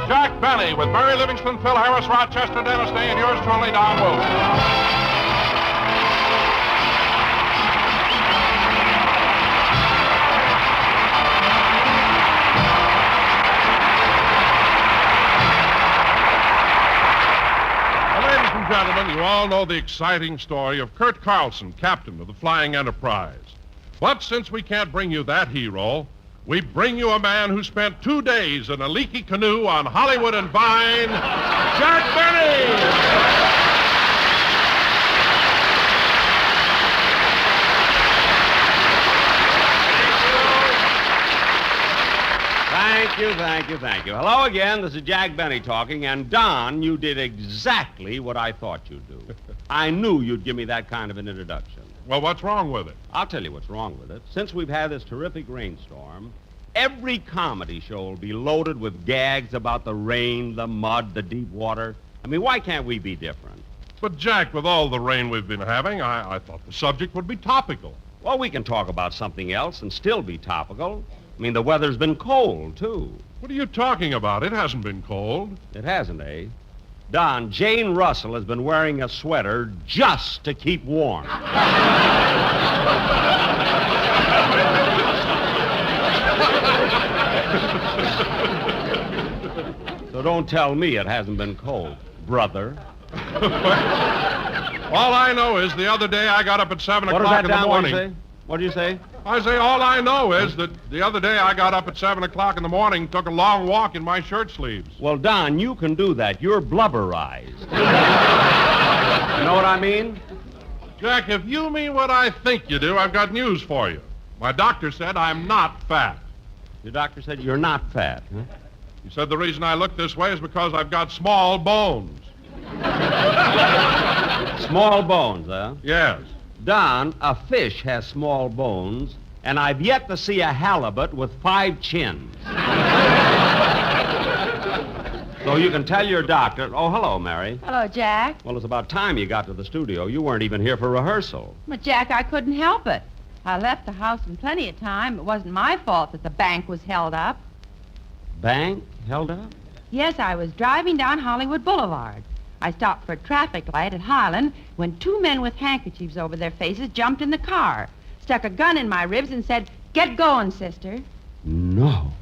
Jack Benny with Mary Livingston, Phil Harris, Rochester, Dennis Day, and yours truly, Don Wilson. Gentlemen, you all know the exciting story of Kurt Carlson, captain of the Flying Enterprise. But since we can't bring you that hero, we bring you a man who spent 2 days in a leaky canoe on Hollywood and Vine, Jack Benny! Thank you. Hello again, this is Jack Benny talking, and Don, you did exactly what I thought you'd do. I knew you'd give me that kind of an introduction. Well, what's wrong with it? I'll tell you what's wrong with it. Since we've had this terrific rainstorm, every comedy show will be loaded with gags about the rain, the mud, the deep water. I mean, why can't we be different? But, Jack, with all the rain we've been having, I thought the subject would be topical. Well, we can talk about something else and still be topical. I mean, the weather's been cold, too. What are you talking about? It hasn't been cold. It hasn't, eh? Don, Jane Russell has been wearing a sweater just to keep warm. So don't tell me it hasn't been cold, brother. All I know is the other day I got up at 7 o'clock in the morning. What did you say? I say all I know is that the other day I got up at 7 o'clock in the morning, took a long walk in my shirt sleeves. Well, Don, you can do that. You're blubberized. You know what I mean? Jack, if you mean what I think you do, I've got news for you. My doctor said I'm not fat. Your doctor said you're not fat, huh? He said the reason I look this way is because I've got small bones. Small bones, huh? Yes. Don, a fish has small bones, and I've yet to see a halibut with 5 chins. So you can tell your doctor... Oh, hello, Mary. Hello, Jack. Well, it's about time you got to the studio. You weren't even here for rehearsal. But, Jack, I couldn't help it. I left the house in plenty of time. It wasn't my fault that the bank was held up. Bank held up? Yes, I was driving down Hollywood Boulevard. I stopped for a traffic light at Highland when 2 men with handkerchiefs over their faces jumped in the car, stuck a gun in my ribs and said, "Get going, sister." No.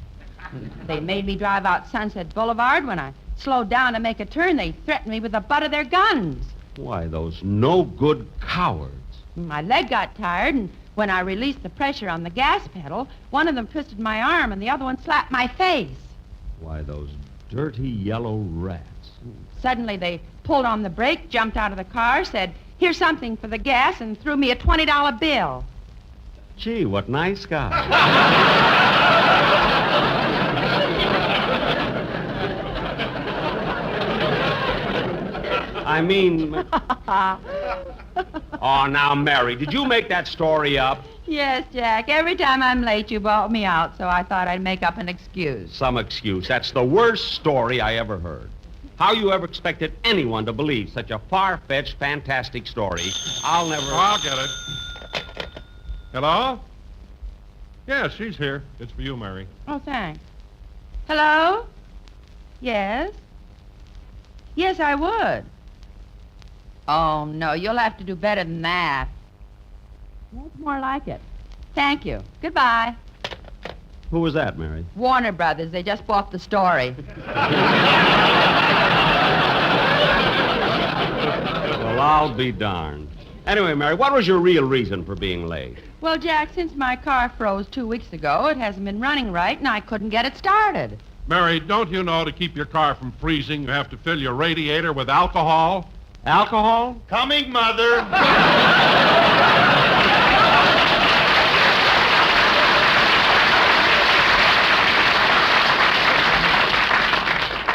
They made me drive out Sunset Boulevard. When I slowed down to make a turn, they threatened me with the butt of their guns. Why, those no-good cowards. My leg got tired, and when I released the pressure on the gas pedal, one of them twisted my arm and the other one slapped my face. Why, those dirty yellow rats. Suddenly, they pulled on the brake, jumped out of the car, said, "Here's something for the gas," and threw me a $20 bill. Gee, what nice guys. I mean... Oh, now, Mary, did you make that story up? Yes, Jack. Every time I'm late, you bawl me out, so I thought I'd make up an excuse. Some excuse. That's the worst story I ever heard. How you ever expected anyone to believe such a far-fetched, fantastic story? I'll never... Oh, I'll get it. Hello? Yes, she's here. It's for you, Mary. Oh, thanks. Hello? Yes? Yes, I would. Oh, no, you'll have to do better than that. That's more like it. Thank you. Goodbye. Who was that, Mary? Warner Brothers. They just bought the story. Well, I'll be darned. Anyway, Mary, what was your real reason for being late? Well, Jack, since my car froze 2 weeks ago, it hasn't been running right, and I couldn't get it started. Mary, don't you know to keep your car from freezing, you have to fill your radiator with alcohol? Alcohol? Coming, Mother.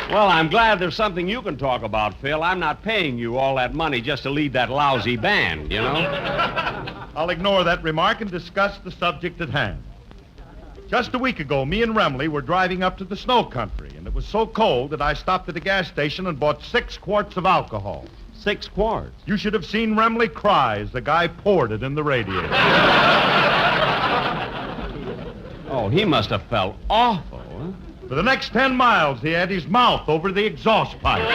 Well, I'm glad there's something you can talk about, Phil. I'm not paying you all that money just to lead that lousy band, you know? I'll ignore that remark and discuss the subject at hand. Just a week ago, me and Remley were driving up to the snow country, and it was so cold that I stopped at a gas station and bought 6 quarts of alcohol. 6 quarts. You should have seen Remley cry as the guy poured it in the radiator. Oh, he must have felt awful, huh? For the next 10 miles, he had his mouth over the exhaust pipe.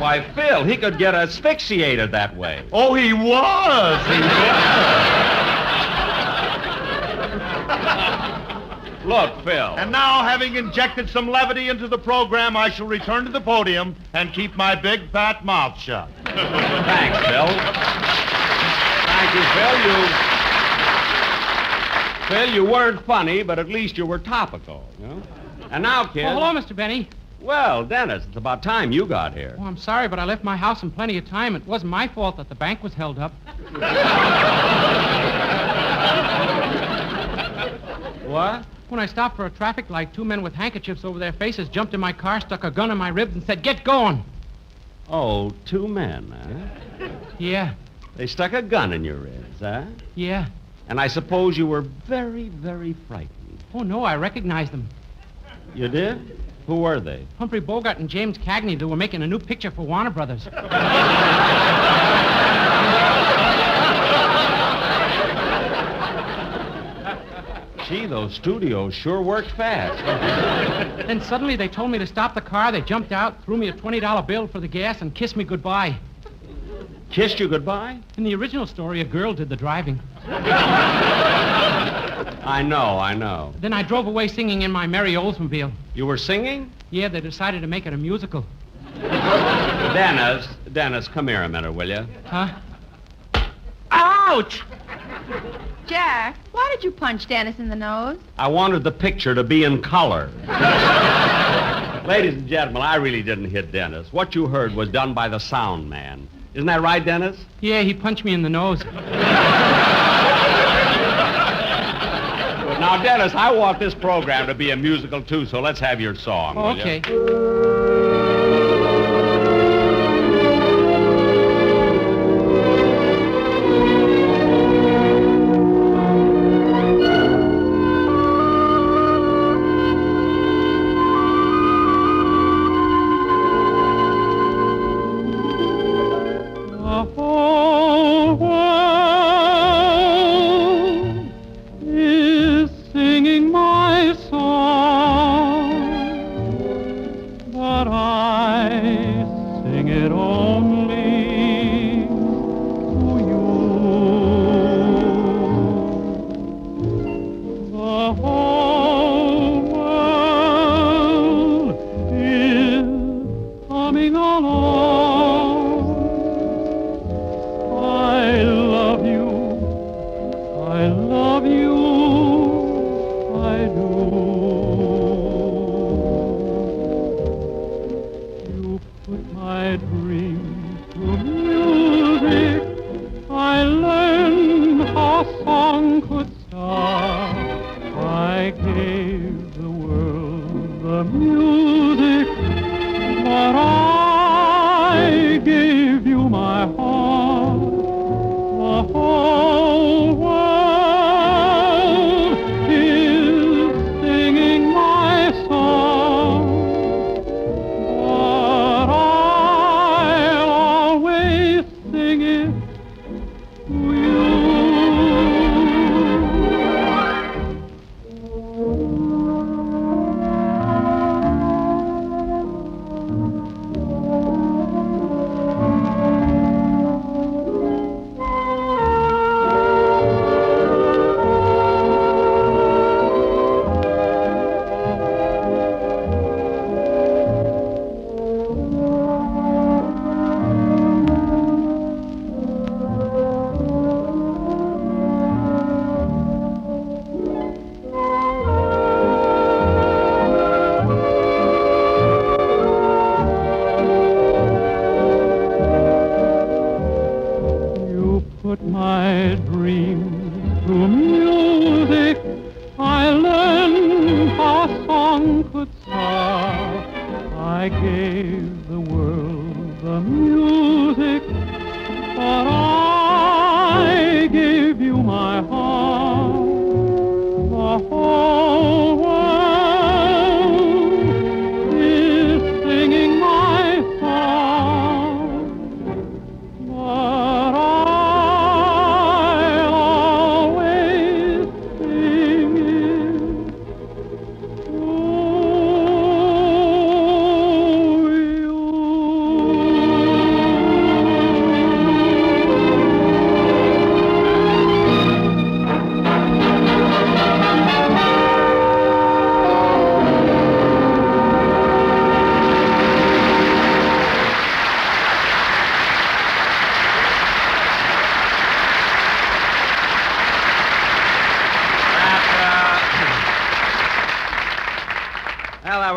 Why, Phil, he could get asphyxiated that way. Oh, he was! He was! Look, Phil. And now, having injected some levity into the program, I shall return to the podium and keep my big, fat mouth shut. Thanks, Phil. Thank you, Phil. Phil, you weren't funny, but at least you were topical, you know? And now, kid... Oh, hello, Mr. Benny. Well, Dennis, it's about time you got here. Oh, I'm sorry, but I left my house in plenty of time. It wasn't my fault that the bank was held up. What? When I stopped for a traffic light, 2 men with handkerchiefs over their faces jumped in my car, stuck a gun in my ribs, and said, "Get going." Oh, 2 men, huh? Yeah, They stuck a gun in your ribs, huh? yeah. And I suppose you were very, very frightened. Oh, no, I recognized them. You did? Who were they? Humphrey Bogart and James Cagney. They were making a new picture for Warner Brothers. Gee, those studios sure worked fast. Then suddenly they told me to stop the car. They jumped out, threw me a $20 bill for the gas, and kissed me goodbye. Kissed you goodbye? In the original story, a girl did the driving. I know. Then I drove away singing in my Merry Oldsmobile. You were singing? Yeah, they decided to make it a musical. Dennis, come here a minute, will you? Huh? Ouch! Jack, why did you punch Dennis in the nose? I wanted the picture to be in color. Ladies and gentlemen, I really didn't hit Dennis. What you heard was done by the sound man. Isn't that right, Dennis? Yeah, he punched me in the nose. Now, Dennis, I want this program to be a musical, too, so let's have your song. Oh, will you? okay. Singing my song.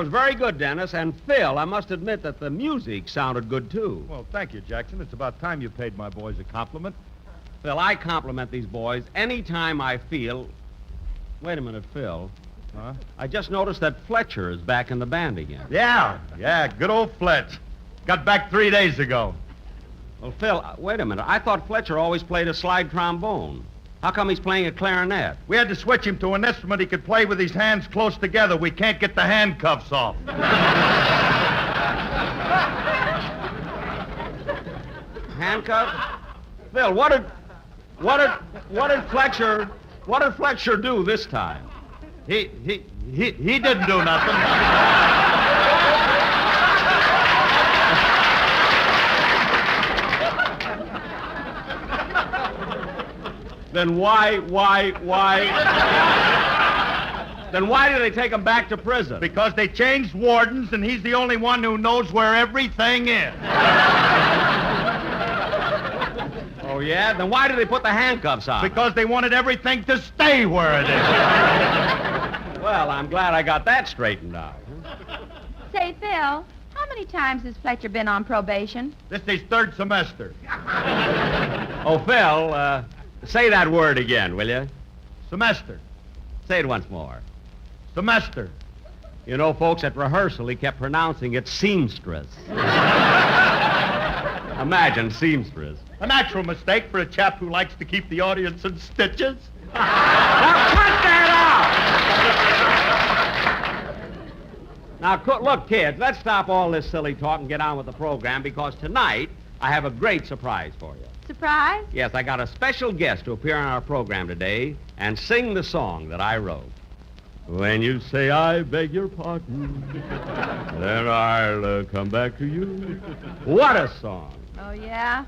was very good, Dennis. And Phil, I must admit that the music sounded good, too. Well, thank you, Jackson. It's about time you paid my boys a compliment. Phil, I compliment these boys any time I feel... Wait a minute, Phil. Huh? I just noticed that Fletcher is back in the band again. Yeah, good old Fletch. Got back 3 days ago. Well, Phil, wait a minute. I thought Fletcher always played a slide trombone. How come he's playing a clarinet? We had to switch him to an instrument he could play with his hands close together. We can't get the handcuffs off. Handcuffs? Phil, what did Fletcher do this time? He didn't do nothing. Then why did they take him back to prison? Because they changed wardens, and he's the only one who knows where everything is. Oh, yeah? Then why did they put the handcuffs on? Because they wanted everything to stay where it is. Well, I'm glad I got that straightened out. Say, Phil, how many times has Fletcher been on probation? This is his third semester. Oh, Phil, say that word again, will you? Semester. Say it once more. Semester. You know, folks, at rehearsal, he kept pronouncing it seamstress. Imagine seamstress. A natural mistake for a chap who likes to keep the audience in stitches. Now, cut that out! Now, look, kids, let's stop all this silly talk and get on with the program, because tonight I have a great surprise for you. Surprise? Yes, I got a special guest to appear on our program today and sing the song that I wrote. When you say I beg your pardon, then I'll come back to you. What a song. Oh, yeah?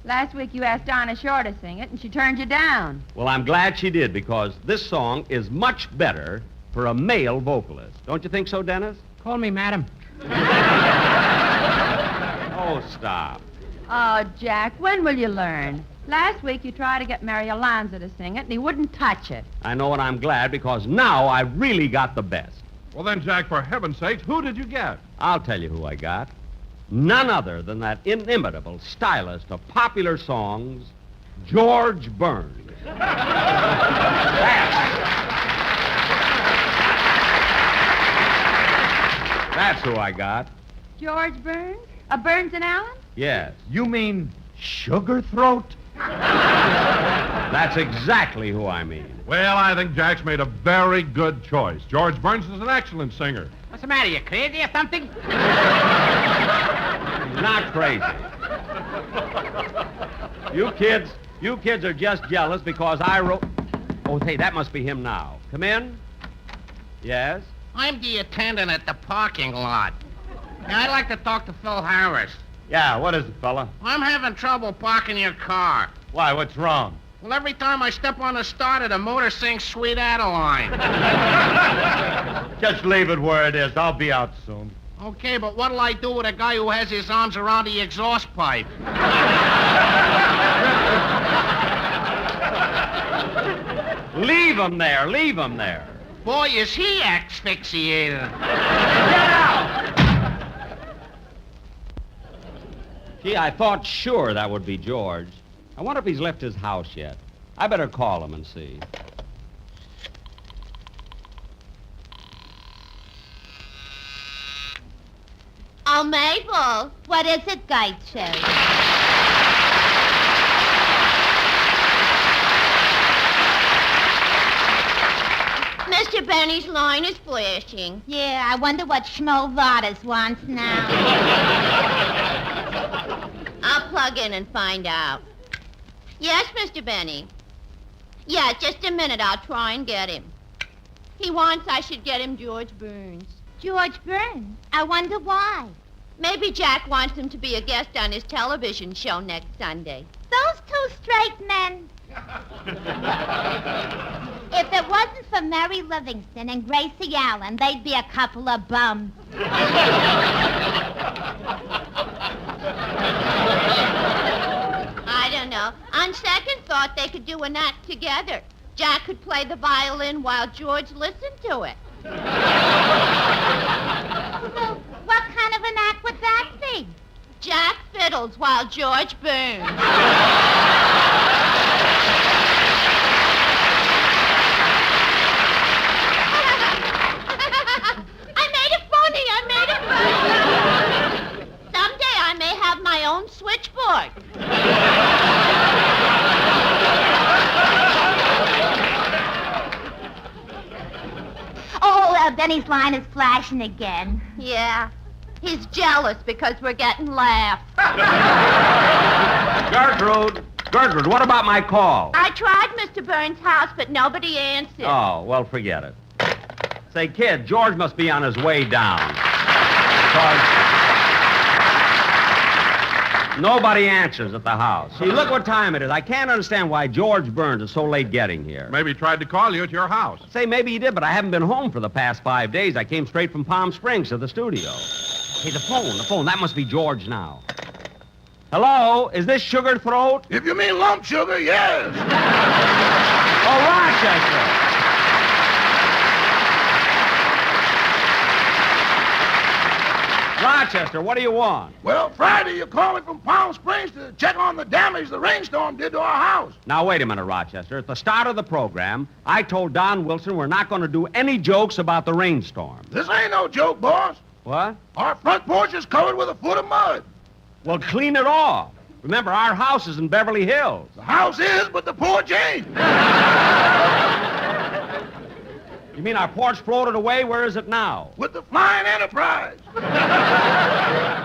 Last week you asked Donna Shore to sing it, and she turned you down. Well, I'm glad she did, because this song is much better for a male vocalist. Don't you think so, Dennis? Call me madam. Oh, stop. Oh, Jack, when will you learn? Last week you tried to get Mary Alonzo to sing it, and he wouldn't touch it. I know, and I'm glad, because now I've really got the best. Well, then, Jack, for heaven's sakes, who did you get? I'll tell you who I got. None other than that inimitable stylist of popular songs, George Burns. That's who I got. George Burns? Burns and Allen? Yes. You mean Sugar Throat? That's exactly who I mean. Well, I think Jack's made a very good choice. George Burns is an excellent singer. What's the matter? You crazy or something? Not crazy. You kids are just jealous because I wrote... Oh, hey, that must be him now. Come in. Yes? I'm the attendant at the parking lot. And I'd like to talk to Phil Harris. Yeah, what is it, fella? I'm having trouble parking your car. Why, what's wrong? Well, every time I step on the starter, the motor sings Sweet Adeline. Just leave it where it is. I'll be out soon. Okay, but what'll I do with a guy who has his arms around the exhaust pipe? Leave him there. Leave him there. Boy, is he asphyxiated. Get out! Gee, I thought sure that would be George. I wonder if he's left his house yet. I better call him and see. Oh, Mabel, what is it, Geicho? Mr. Benny's line is flashing. Yeah, I wonder what Schmo Vadas wants now. I'll plug in and find out. Yes, Mr. Benny. Yeah, just a minute. I'll try and get him. He wants I should get him George Burns. George Burns? I wonder why. Maybe Jack wants him to be a guest on his television show next Sunday. Those two straight men. If it wasn't for Mary Livingston and Gracie Allen, they'd be a couple of bums. I don't know. On second thought, they could do an act together. Jack could play the violin while George listened to it. backbeat? Jack fiddles while George burns. I made it funny. Someday I may have my own switchboard. Oh, Benny's line is flashing again. Yeah. He's jealous because we're getting laughs. Gertrude, what about my call? I tried Mr. Burns' house, but nobody answered. Oh, well, forget it. Say, kid, George must be on his way down. Because nobody answers at the house. See, look what time it is. I can't understand why George Burns is so late getting here. Maybe he tried to call you at your house. Say, maybe he did, but I haven't been home for the past 5 days. I came straight from Palm Springs to the studio. Hey, the phone. That must be George now. Hello? Is this Sugar Throat? If you mean lump sugar, yes. Oh, Rochester. Rochester, what do you want? Well, Friday you called me from Palm Springs to check on the damage the rainstorm did to our house. Now, wait a minute, Rochester. At the start of the program, I told Don Wilson we're not going to do any jokes about the rainstorm. This ain't no joke, boss. What? Our front porch is covered with a foot of mud. Well, clean it off. Remember, our house is in Beverly Hills. The house is, but the porch ain't. You mean our porch floated away? Where is it now? With the flying Enterprise.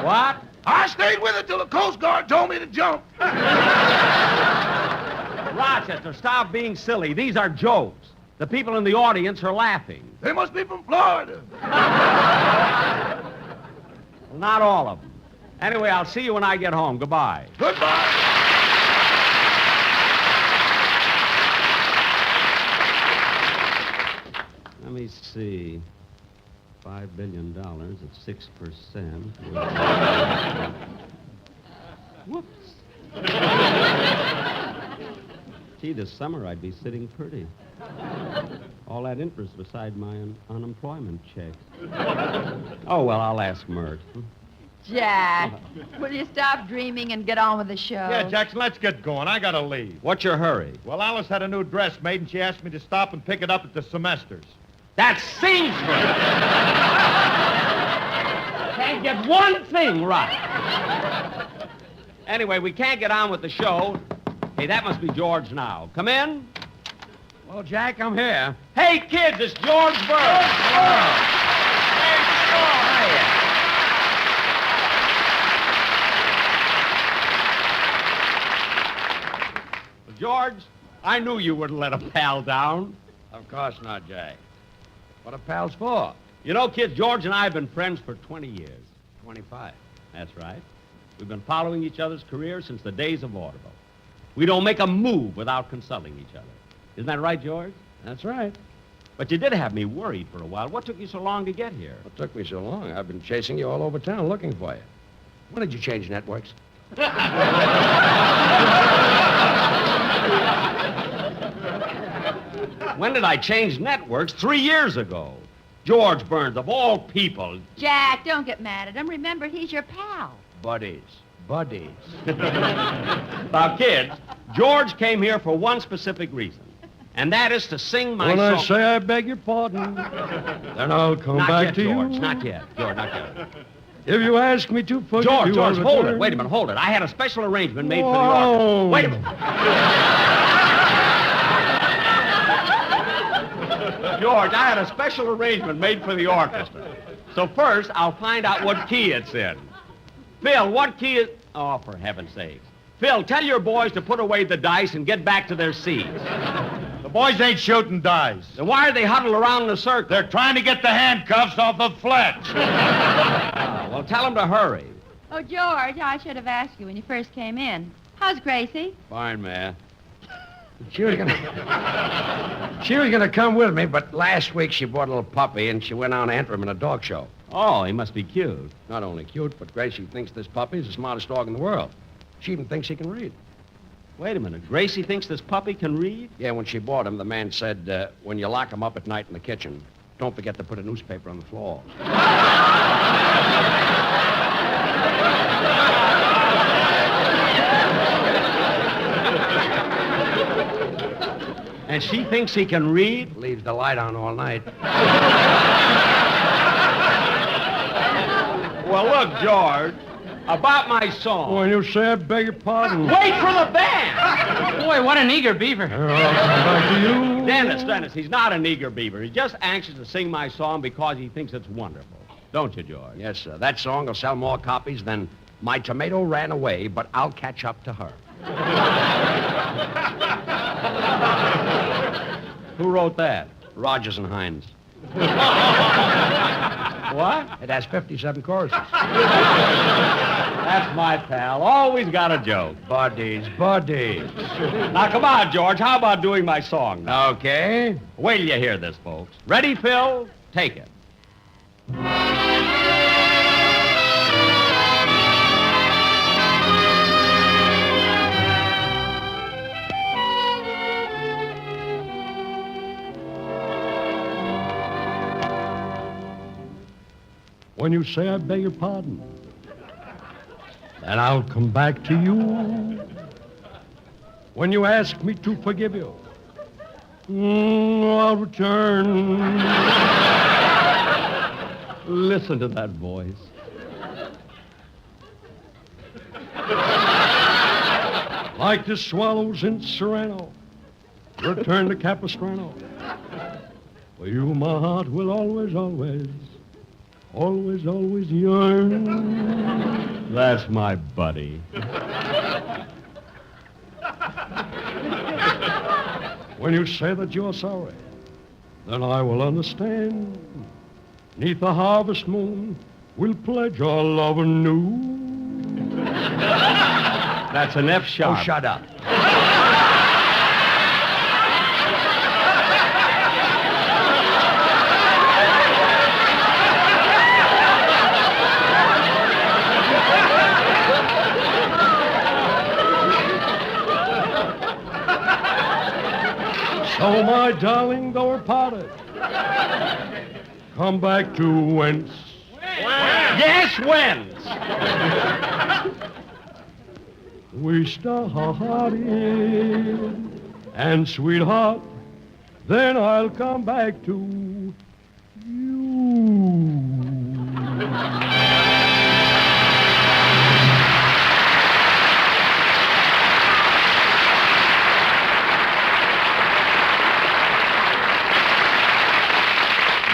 What? I stayed with it till the Coast Guard told me to jump. Rochester, stop being silly. These are jokes. The people in the audience are laughing. They must be from Florida. Well, not all of them. Anyway, I'll see you when I get home. Goodbye. Goodbye. Let me see. $5 billion at 6%. Whoops. Gee, this summer I'd be sitting pretty. All that interest beside my unemployment checks. Oh, well, I'll ask Mert. Jack, will you stop dreaming and get on with the show? Yeah, Jackson, let's get going. I gotta leave. What's your hurry? Well, Alice had a new dress made, and she asked me to stop and pick it up at the Semesters. That's Sainsbury! Can't get one thing right. Anyway, we can't get on with the show. Hey, that must be George now. Come in. Well, Jack, I'm here. Hey, kids, it's George Burns. Hey, George. Well, George, I knew you wouldn't let a pal down. Of course not, Jack. What are pals for? You know, kids, George and I have been friends for 20 years. 25. That's right. We've been following each other's careers since the days of vaudeville. We don't make a move without consulting each other. Isn't that right, George? That's right. But you did have me worried for a while. What took you so long to get here? What took me so long? I've been chasing you all over town looking for you. When did you change networks? When did I change networks? 3 years ago. George Burns, of all people. Jack, don't get mad at him. Remember, he's your pal. Buddies. Now, kids, George came here for one specific reason, and that is to sing my When song. I say I beg your pardon, then I'll come Not back yet, to George. you. Not yet. George, not yet. If you ask me to forgive George, you, George, I'll hold it. return. Wait a minute, hold it. I had a special arrangement made for the Whoa. orchestra. Wait a minute. George, I had a special arrangement made for the orchestra. So first, I'll find out what key it's in. Phil, what key is... Oh, for heaven's sakes. Phil, tell your boys to put away the dice and get back to their seats. The boys ain't shooting dice. Then why are they huddled around in a circle? They're trying to get the handcuffs off of Fletch. Well, tell them to hurry. Oh, George, I should have asked you when you first came in. How's Gracie? Fine, man. She was gonna come with me, but last week she bought a little puppy and she went on to enter him in a dog show. Oh, he must be cute. Not only cute, but Gracie thinks this puppy is the smartest dog in the world. She even thinks he can read. Wait a minute. Gracie thinks this puppy can read? Yeah, when she bought him, the man said, when you lock him up at night in the kitchen, don't forget to put a newspaper on the floor. And she thinks he can read? Leaves the light on all night. Well, look, George, about my song. When you say I beg your pardon. Wait for the band! Boy, what an eager beaver. I'll come back to you. Dennis, he's not an eager beaver. He's just anxious to sing my song because he thinks it's wonderful. Don't you, George? Yes, sir. That song will sell more copies than My Tomato Ran Away, but I'll catch up to her. Who wrote that? Rogers and Hines. What? It has 57 choruses. That's my pal. Always got a joke. Buddies. Now, come on, George. How about doing my song now? Okay. Wait till you hear this, folks. Ready, Phil? Take it. When you say I beg your pardon, then I'll come back to you. When you ask me to forgive you, I'll return. Listen to that voice. Like the swallows in Serrano, return to Capistrano. For you, my heart will always yearn. That's my buddy. When you say that you're sorry, then I will understand. 'Neath the harvest moon, we'll pledge our love anew. That's an F sharp. Oh, shut up. So, my darling, though we're parted, come back to whence? Yes, whence? We started. And, sweetheart, then I'll come back to you.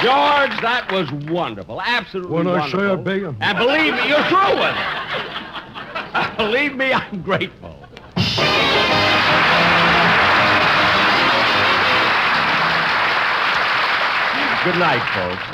George, that was wonderful. Absolutely When wonderful. I say I beg you. And believe me, you're through with it. Believe me, I'm grateful. Good night, folks.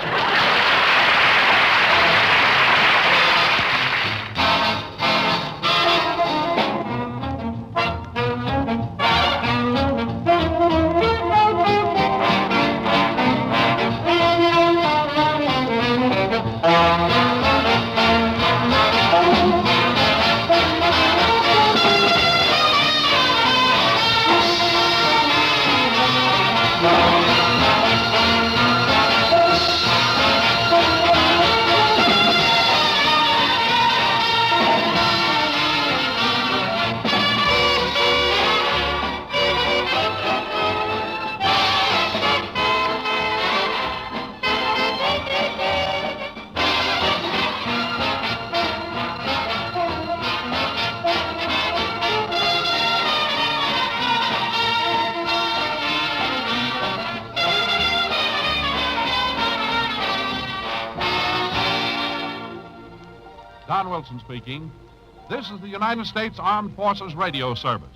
Don Wilson speaking. This is the United States Armed Forces Radio Service.